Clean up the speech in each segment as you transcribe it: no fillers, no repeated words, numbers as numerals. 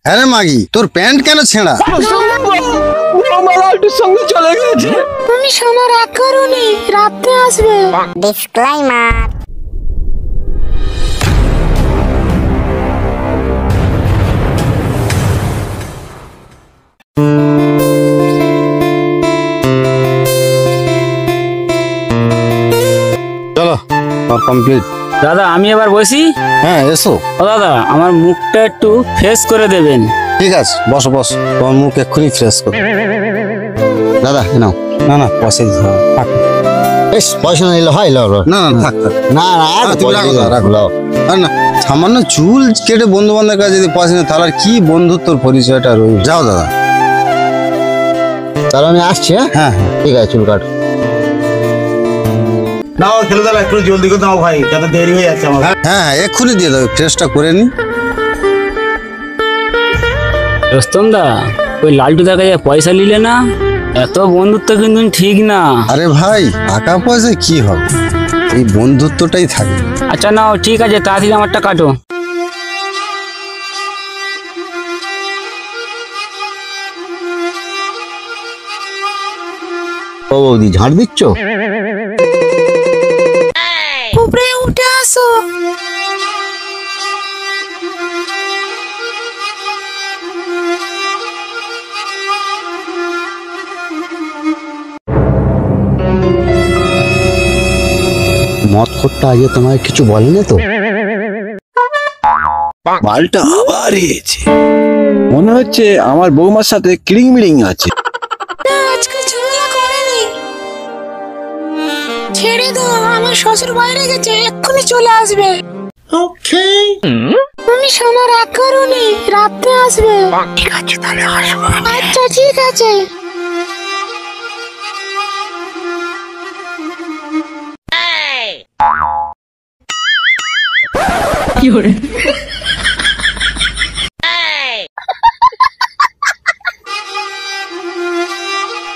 আরে মাগি, তোর প্যান্ট কেন ছেঁড়া? লালটুর সঙ্গে চলে গেছে। তুমি শোনো, রাগ করোনি, রাতে আসবে। ডিসক্লেইমার। চলো, কমপ্লিট। দাদা আমি এবার বসি। হ্যাঁ এসো। ও দাদা, আমার মুখটা একটু ফ্রেশ করে দেবেন। ঠিক আছে, বসো বসো, তোমার মুখ এক্ষুনি ফ্রেশ করো। দাদা নাও। না না, পয়সা দিতে হবে। থাক। পয়সা না নিলে হয়? না না, থাক থাক। না তুমি রাখো, রাখো। আর না, সামান্য চুল কেটে বন্ধু বান্ধবের কাছে যদি পয়সা নেই, তাহলে আর কি বন্ধুত্বর পরিচয়টা রইল? যাও দাদা। তাহলে আমি আসছি। হ্যাঁ হ্যাঁ ঠিক আছে, চুল কাট। নাও খেলে দাও, একটু জলদি করে দাও ভাই, যাতে দেরি হয়ে যাচ্ছে আমার। হ্যাঁ হ্যাঁ, এক্ষুনি দিয়ে দেবে, ফ্রেশটা করে নি। রোস্তম দা, ওই লালটুদার কাছে পয়সা নিলে না? এত বন্ধুত্ব কিন্তু ঠিক না। আরে ভাই, টাকা পয়সা কি হবে, এই বন্ধুত্বটাই থাকে। আচ্ছা নাও, ঠিক আছে, তাড়াতাড়ি আমারটা কাটো। ও বৌদি, ঝাড় দিচ্ছ? উপরে উঠে আসো। মদ খোরটা আগে তোমায় কিছু বলেনি তো? মালটা আবার এসেছে, মনে হচ্ছে আমার বৌমার সাথে কিড়িং মিড়িং আছে। আজকে ঝামেলা করেনি, ছেড়ে দাও। আমার শ্বশুর বাইরে গেছে, এক্ষুনি চলে আসবে। ওকে তুমি শোনো, রাগ করোনি, রাতে আসবে। ঠিক আছে, তাহলে আসবো। আচ্ছা ঠিক আছে।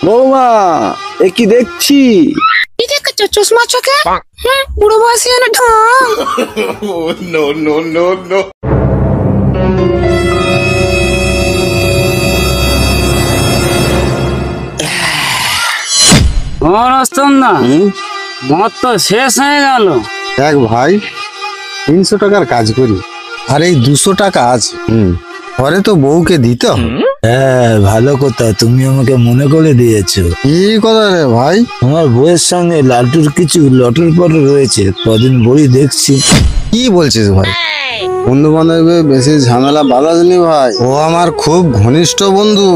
বৌমা, এ কি দেখছি? কি দেখেছো চশমা চোখে? বুড়ো বয়সী এনে ঢং। ও রোস্তম দা, মদ তো শেষ হয়ে গেল। দেখ ভাই, 300 টাকার কাজ করি, আর এই 200 টাকা আছে। পরে তো বউকে দিতে হবে। হ্যাঁ, ভালো কথা, তুমি আমাকে মনে করে দিয়েছো। কি কথা রে ভাই? তোমার বউয়ের সঙ্গে লালটুর কিছু লটর পটর রয়েছে, কদিন বই দেখছি। কি বলছিস ভাই? বন্ধু বান্ধবের বেশি ঝামেলা বাঁধাসনি ভাই, ও আমার খুব ঘনিষ্ঠ বন্ধু।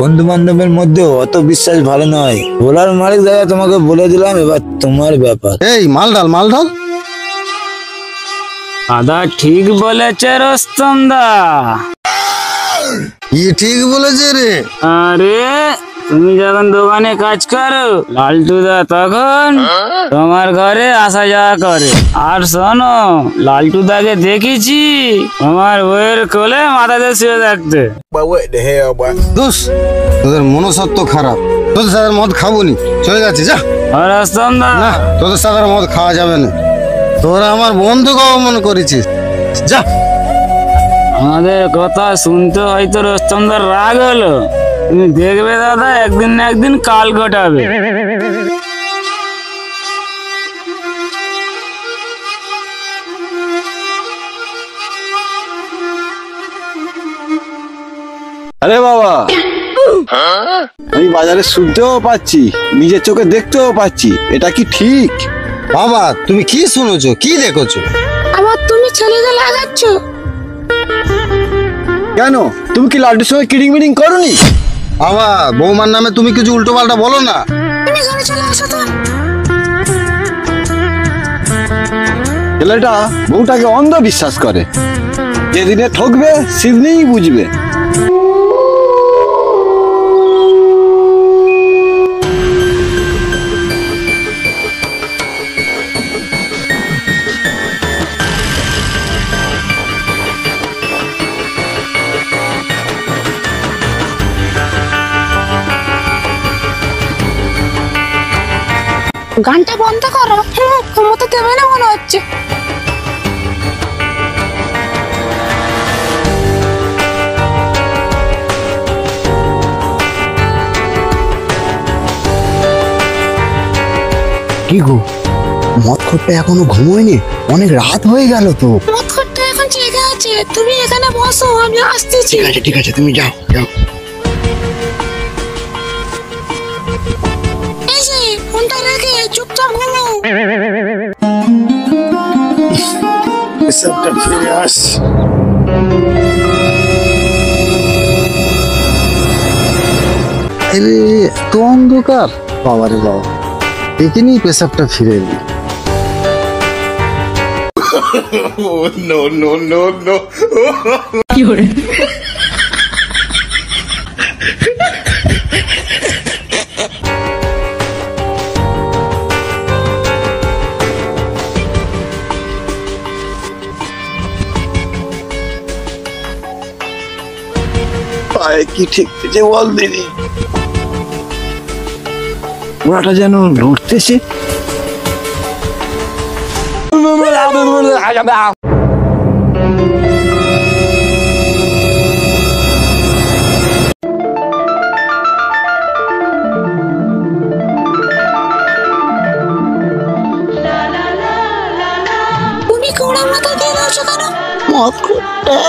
বন্ধু বান্ধবের মধ্যে অত বিশ্বাস ভালো নয়। বলার মালিক দাদা, তোমাকে বলে দিলাম, এবার তোমার ব্যাপার। এই মাল ঢাল, মাল ঢাল। দাদা ঠিক বলেছে রোস্তম দা। কি ঠিক বলেছে রে? আরে তুমি যখন দোকানে কাজ করো, লালটুদা তখন তোমার ঘরে আসা যাওয়া করে। আর শোনো, লালটুদাকে দেখেছি তোমার বইয়ের কোলে মাথাতে শুয়ে থাকতে। দোষ, তোদের মনসত্ব খারাপ, তোদের সাথে মদ খাবো নি, চলে যাচ্ছি যা। আর রোস্তম দা, না, তোদের সাথে আর মদ খাওয়া যাবে না, তোরা আমার বন্ধুকে অপমান করেছিস, যা। আমাদের কথা শুনতে হয়তো রোস্তমদার রাগ হলো, তুমি দেখবে দাদা, একদিন না একদিন কাল ঘটাবে। আরে বাবা, আমি বাজারে শুনতেও পাচ্ছি, নিজের চোখে দেখতেও পাচ্ছি, এটা কি ঠিক? বাবা, তুমি কি শুনেছো, কি দেখেছো? আবার তুমি ছেলেকে লাগাচ্ছ। কেন, তুমি কি লালটুর সঙ্গে কিড়িং মিড়িং করনি? বাবা, বৌমার নামে তুমি কিছু উল্টো পাল্টা বলো না। তুমি ঘরে চলে আসো তো। ছেলেটা বউটাকে অন্ধ বিশ্বাস করে, যেদিনে ঠকবে সেদিনেই বুঝবে। গানটা বন্ধ করো। ঘুমোতে দেবে না মনে হচ্ছে। কি গো, মদ খোরটা এখনো ঘুমোয়নি? অনেক রাত হয়ে গেল তো। মতখরটা এখন জেগে আছে, তুমি এখানে বসো, আমি আসতেছি। ঠিক আছে, তুমি যাও যাও। এই যে ফোনটা রেখে চুপচাপ ঘুমো। পেশাবটা ফিরে আস। আরে এত অন্ধকার, বাবারে বাবা, দেখিনি পেশাবটা ফিরে এলি। পায়ে কি ঠিক যে বল দিদি, ওরাটা যেন লড়তেছে। তুমি কোড়া মাথা দিয়ে দাওছো কেন? মদ খোরটা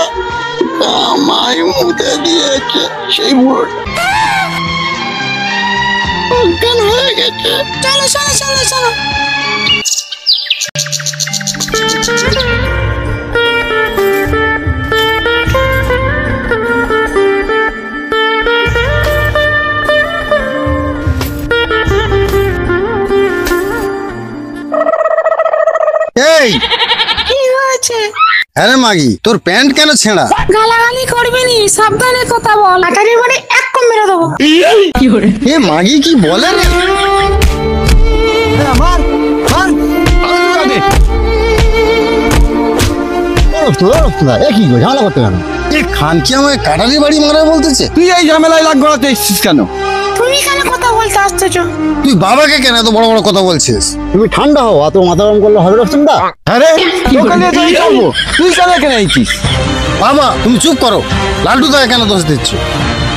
আমায় মুতে দিয়েছে, সেই বুড়োটা অজ্ঞান হয়ে গেছে। চলো চলো চলো চলো। এই কি হয়েছে? আরে মাগি, তোর প্যান্ট কেন ছেঁড়া? গালাগালি করবি নি, সাবধানে কথা বল, আটারির বাড়ি এক কম মেরে দেবো। এ মাগি কি বলে রে? কি গো, ঝামেলা করতে কেন? এ খান কি আমায় কাটারি বাড়ি মারা বলতেছে? তুই এই ঝামেলায় লাগ গড়াতে এসেছিস কেন? তুমি কেন কথা বলতে আসতেছো? তুই বাবাকে কেন এত বড় বড় কথা বলছিস? তুমি ঠান্ডা হও, অত মাথা গরম করলে হবে রসুনদা। আরে তোকে নিয়ে তুই করবো, তুই কেন এখানে আইছিস? বাবা তুমি চুপ করো, লালটু দাকে কেন দোষ দিচ্ছ?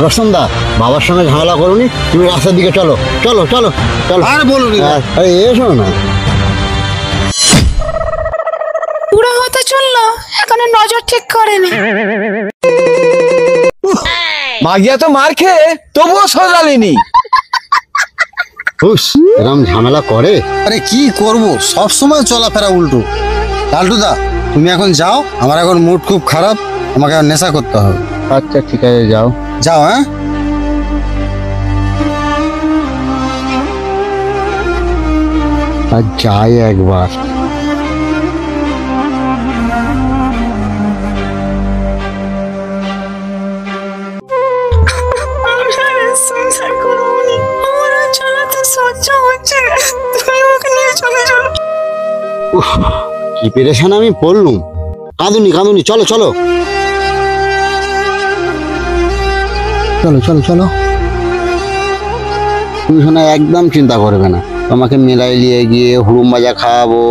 রসুনদা, বাবার সঙ্গে ঝামেলা করোনি, তুমি রাস্তার দিকে চলো চলো চলো চলো। আর বলো নি। আরে এসো না। পুরো হতে চললো, এখনো নজর ঠিক করেনি। মাগিয়া তো মার খেয়ে তবুও সজালিনি। হুস, এরম ঝামেলা করে? আরে কি করব, সব সময় চলাফেরা উল্টো। লালটু দা তুমি এখন যাও, আমার এখন মুড খুব খারাপ, আমাকে আর নেশা করতে হবে। আচ্ছা ঠিক আছে, যাও। যাও হ্যাঁ। আর যাই একবার। সংসার করবো নি, আমার আর চালাতে সহ্য হচ্ছে না। তুমি ওকে নিয়ে চলে চলো। কি পেরেশান আমি পড়লুম। কাঁদুনি কাঁদুনি, চলো চলো চলো চলো চলো। তুমি শোনা একদম চিন্তা করবে না, তোমাকে মেলায় নিয়ে গিয়ে হুড়ুম ভাজা খাওয়াবো,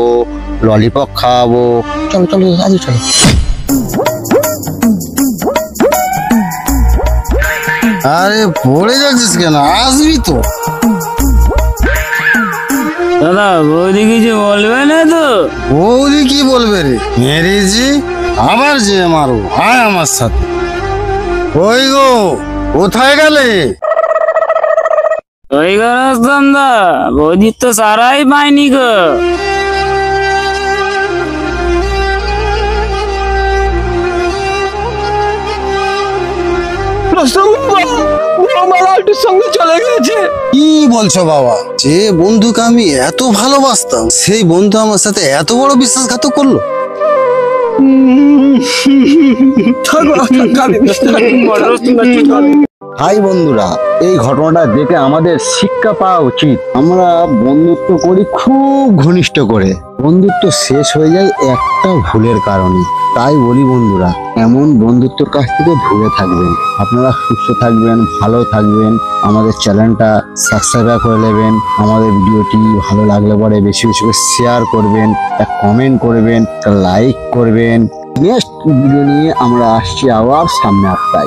ললিপপ খাওয়াবো। চলো চলো আজ চলো। আরে পড়ে যাচ্ছিস কেন, আসবি তো। দাদা বৌদি কিছু বলবে না তো? বৌদি কি বলবে রে, মেরেছি আবার যে মারো, আয় আমার সাথে। ওই গো, কোথায় গেলে? ওই গরস্তান দা, বৌদির তো সারাই পায়নি গো। লালটুর সঙ্গে চলে গেছে। কি বলছো বাবা, যে বন্ধুকে আমি এত ভালোবাসতাম সেই বন্ধু আমার সাথে এত বড় বিশ্বাসঘাতক করলো। হাই বন্ধুরা, এই ঘটনাটা দেখে আমাদের শিক্ষা পাওয়া উচিত। আমরা বন্ধুত্ব করি খুব ঘনিষ্ঠ করে, বন্ধুত্ব শেষ হয়ে যায় একটা ভুলের কারণে। তাই বলি বন্ধুরা, এমন বন্ধুত্বের কাছ থেকে দূরে থাকবেন। আপনারা সুস্থ থাকবেন, ভালো থাকবেন। আমাদের চ্যানেলটা সাবস্ক্রাইব করে নেবেন। আমাদের ভিডিওটি ভালো লাগলে পরে বেশি বেশি করে শেয়ার করবেন, কমেন্ট করবেন, লাইক করবেন। নেক্সট ভিডিও নিয়ে আমরা আসছি আবার সামনে আসতাই।